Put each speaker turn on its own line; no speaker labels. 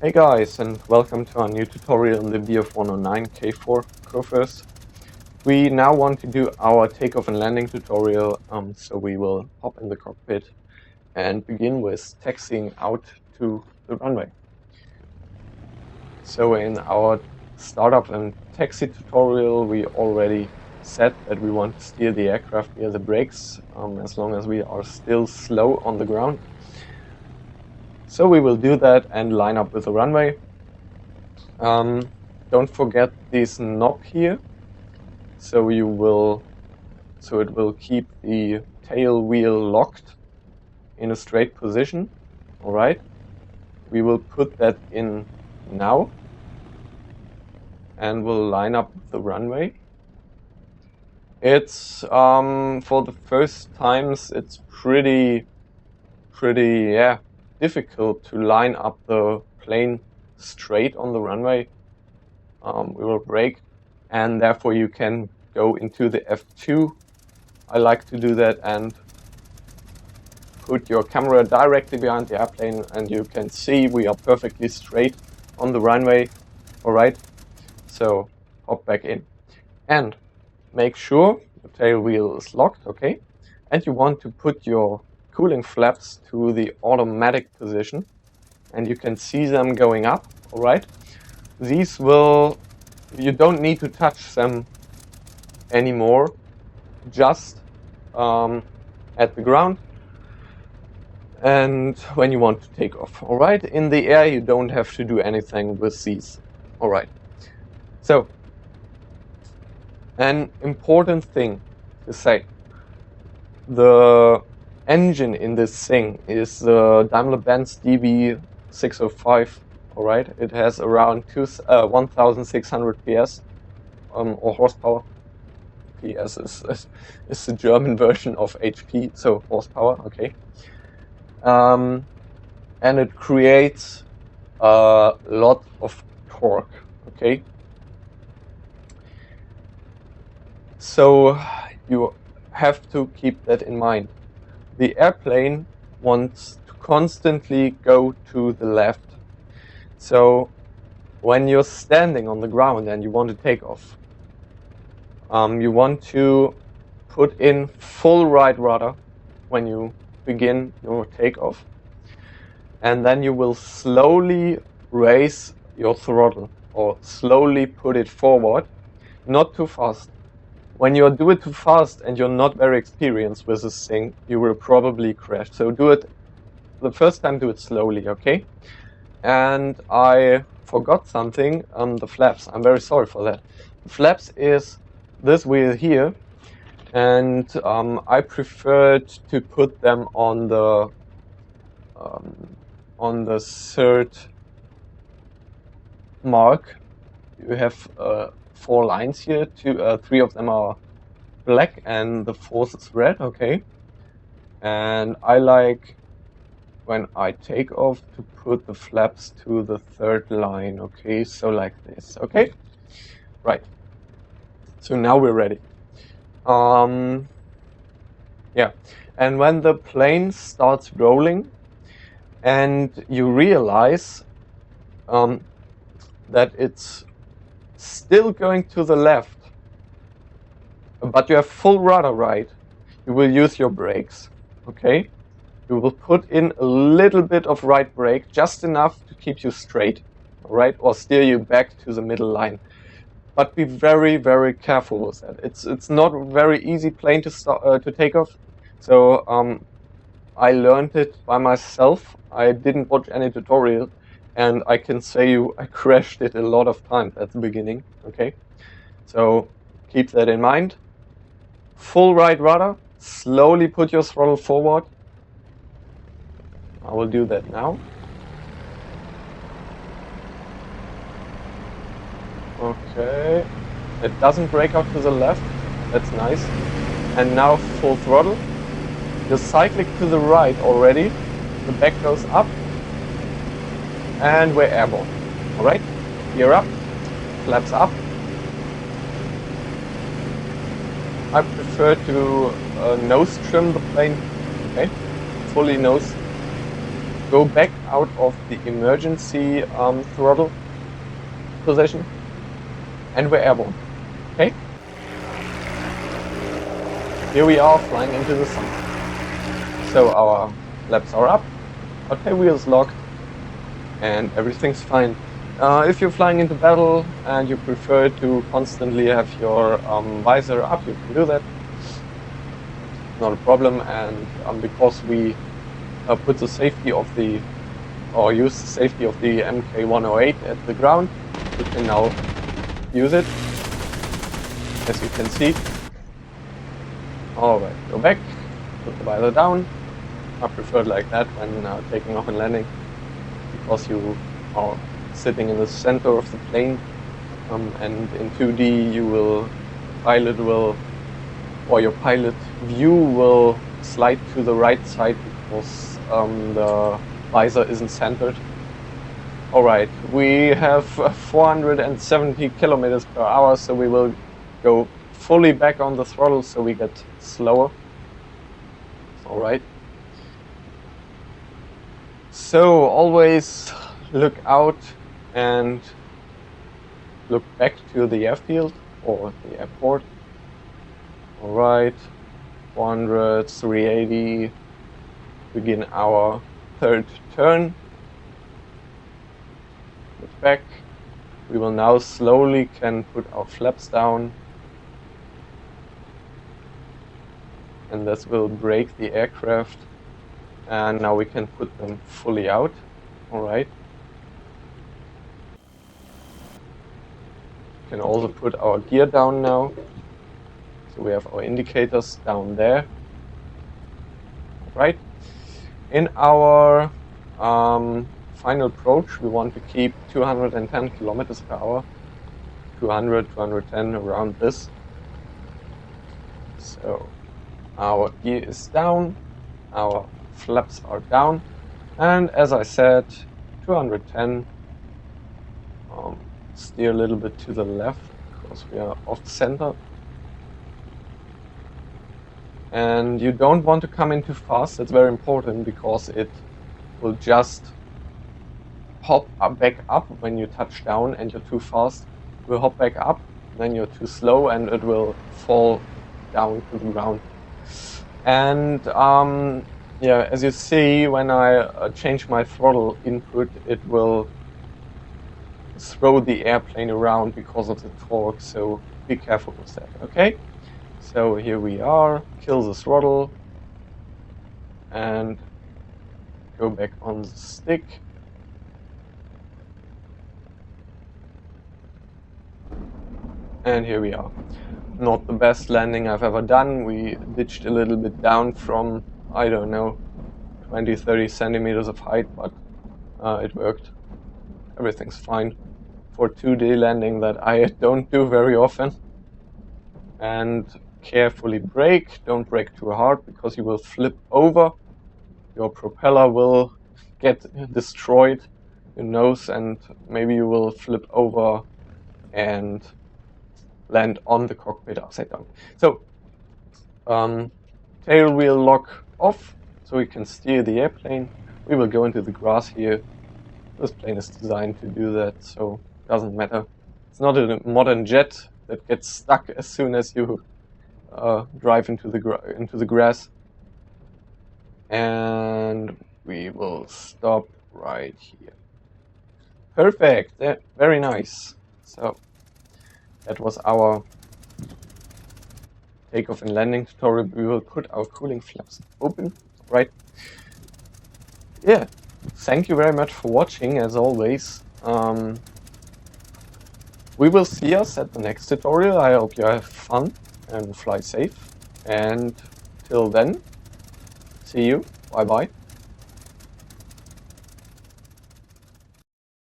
Hey guys, and welcome to our new tutorial in the Bf-109 K4 Kurfürst. We now want to do our takeoff and landing tutorial, so we will hop in the cockpit and begin with taxiing out to the runway. So in our startup and taxi tutorial, we already said that we want to steer the aircraft near the brakes, as long as we are still slow on the ground. So we will do that and line up with the runway. Don't forget this knob here. So it will keep the tail wheel locked in a straight position. All right. We will put that in now, and we'll line up with the runway. It's for the first times it's pretty difficult to line up the plane straight on the runway. We will brake, and therefore you can go into the F2. I like to do that and put your camera directly behind the airplane, and you can see we are perfectly straight on the runway. Alright, so hop back in and make sure the tail wheel is locked, okay? And you want to put your cooling flaps to the automatic position, and you can see them going up. All right, you don't need to touch them anymore, just at the ground and when you want to take off. All right, in the air you don't have to do anything with these. All right, so an important thing to say: the engine in this thing is the Daimler-Benz DB605. All right, it has around 1,600 PS or horsepower. PS is the German version of HP, so horsepower. Okay, and it creates a lot of torque. Okay, so you have to keep that in mind. The airplane wants to constantly go to the left. So when you're standing on the ground and you want to take off, you want to put in full right rudder when you begin your takeoff, and then you will slowly raise your throttle or slowly put it forward, not too fast. When you do it too fast and you're not very experienced with this thing, you will probably crash. So do it the first time, do it slowly, okay? And I forgot something, the flaps. I'm very sorry for that. The flaps is this wheel here, and I preferred to put them on the third mark. You have 4 lines here. 3 of them are black and the 4th is red. Okay, and I like, when I take off, to put the flaps to the 3rd line. Okay, so like this. Okay, right. So now we're ready. Yeah, and when the plane starts rolling and you realize that it's still going to the left, but you have full rudder right, you will use your brakes. Okay, you will put in a little bit of right brake, just enough to keep you straight, all right, or steer you back to the middle line. But be very careful with that. It's not a very easy plane to take off. So I learned it by myself. I didn't watch any tutorial, and I can say I crashed it a lot of times at the beginning. Okay, so keep that in mind. Full right rudder, slowly put your throttle forward. I will do that now. Okay, it doesn't brake out to the left, that's nice. And now full throttle. You're cycling to the right already, the back goes up, and we're airborne. Alright, gear up, flaps up. I prefer to nose trim the plane. Okay, fully nose. Go back out of the emergency throttle position, and we're airborne. Okay? Here we are flying into the sun. So our flaps are up, our tail wheel is locked, and everything's fine. If you're flying into battle and you prefer to constantly have your visor up, you can do that. Not a problem, and because we put the safety of the, or use the safety of the Mk108 at the ground, you can now use it, as you can see. Alright, go back, put the visor down. I prefer it like that when taking off and landing, because you are sitting in the center of the plane, and in 2D you will, pilot will, or your pilot view will slide to the right side because the visor isn't centered. Alright, we have 470 kilometers per hour, so we will go fully back on the throttle so we get slower. Alright. So always look out and look back to the airfield or the airport. Alright, 400, 380, begin our third turn. Look back. We will now slowly can put our flaps down, and this will brake the aircraft, and now we can put them fully out. Alright. We can also put our gear down now. So we have our indicators down there. Right. In our final approach, we want to keep 210 kilometers per hour. 200, 210, around this. So our gear is down, our flaps are down, and as I said, 210. Steer a little bit to the left because we are off center. And you don't want to come in too fast. That's very important because it will just hop back up when you touch down and you're too fast. It will hop back up, then you're too slow, and it will fall down to the ground. And yeah, as you see, when I change my throttle input, it will throw the airplane around because of the torque, so be careful with that, okay? So here we are, kill the throttle, and go back on the stick. And here we are. Not the best landing I've ever done. We ditched a little bit down from, I don't know, 20, 30 centimeters of height, but it worked. Everything's fine for 2D landing that I don't do very often. And carefully brake, don't brake too hard because you will flip over. Your propeller will get destroyed, your nose, and maybe you will flip over and land on the cockpit upside down. So, tail wheel lock off so we can steer the airplane. We will go into the grass here. This plane is designed to do that, so it doesn't matter. It's not a modern jet that gets stuck as soon as you drive into the grass. And we will stop right here. Perfect. Very nice. So that was our takeoff and landing tutorial. We will put our cooling flaps open. Right. Yeah. Thank you very much for watching, as always. We will see us at the next tutorial. I hope you have fun and fly safe. And till then, see you. Bye bye.